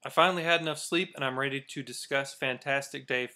I finally had enough sleep and I'm ready to discuss Fantastic Day.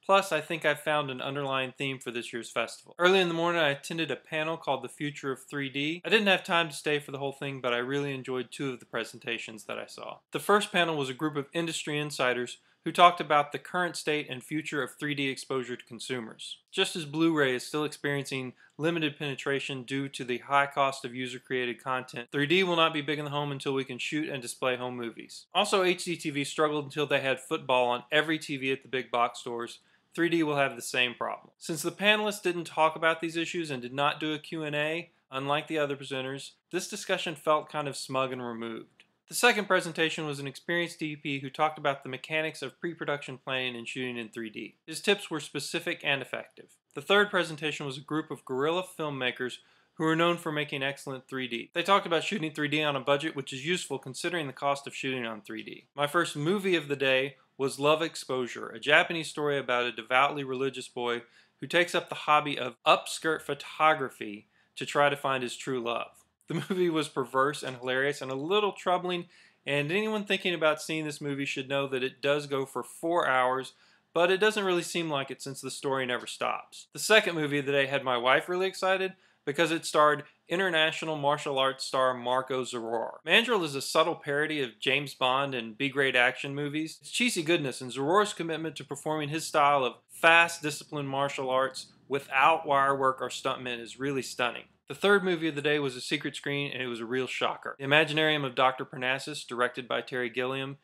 Plus, I think I've found an underlying theme for this year's festival. Early in the morning, I attended a panel called The Future of 3D. I didn't have time to stay for the whole thing, but I really enjoyed two of the presentations that I saw. The first panel was a group of industry insiders who talked about the current state and future of 3D exposure to consumers. Just as Blu-ray is still experiencing limited penetration due to the high cost of user-created content, 3D will not be big in the home until we can shoot and display home movies. Also, HD TV struggled until they had football on every TV at the big box stores. 3D will have the same problem. Since the panelists didn't talk about these issues and did not do a Q&A, unlike the other presenters, this discussion felt kind of smug and removed. The second presentation was an experienced DP who talked about the mechanics of pre-production planning and shooting in 3D. His tips were specific and effective. The third presentation was a group of guerrilla filmmakers who are known for making excellent 3D. They talked about shooting 3D on a budget, which is useful considering the cost of shooting on 3D. My first movie of the day was Love Exposure, a Japanese story about a devoutly religious boy who takes up the hobby of upskirt photography to try to find his true love. The movie was perverse and hilarious and a little troubling, and anyone thinking about seeing this movie should know that it does go for 4 hours, but it doesn't really seem like it since the story never stops. The second movie of the day had my wife really excited because it starred international martial arts star Marco Zaror. Mandrill is a subtle parody of James Bond and B-grade action movies. It's cheesy goodness, and Zaror's commitment to performing his style of fast, disciplined martial arts without wire work or stuntmen is really stunning. The third movie of the day was A Secret Screen, and it was a real shocker. The Imaginarium of Dr. Parnassus, directed by Terry Gilliam,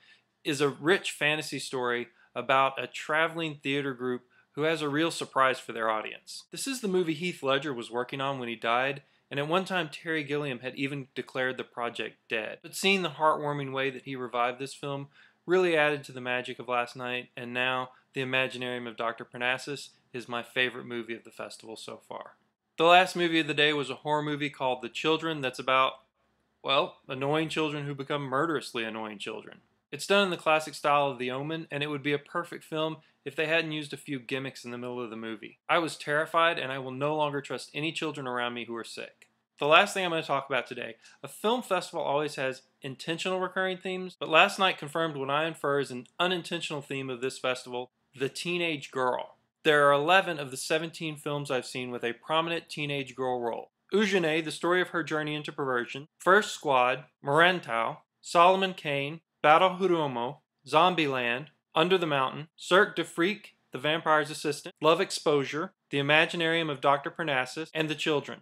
is a rich fantasy story about a traveling theater group who has a real surprise for their audience. This is the movie Heath Ledger was working on when he died, and at one time Terry Gilliam had even declared the project dead. But seeing the heartwarming way that he revived this film really added to the magic of last night, and now The Imaginarium of Dr. Parnassus is my favorite movie of the festival so far. The last movie of the day was a horror movie called The Children that's about, well, annoying children who become murderously annoying children. It's done in the classic style of The Omen, and it would be a perfect film if they hadn't used a few gimmicks in the middle of the movie. I was terrified, and I will no longer trust any children around me who are sick. The last thing I'm going to talk about today, a film festival always has intentional recurring themes, but last night confirmed what I infer is an unintentional theme of this festival, the teenage girl. There are 11 of the 17 films I've seen with a prominent teenage girl role. Eugenie, the story of her journey into perversion, First Squad, Morantau, Solomon Kane, Battle Hurumo, Zombieland, Under the Mountain, Cirque du Freak, The Vampire's Assistant, Love Exposure, The Imaginarium of Dr. Parnassus, and The Children.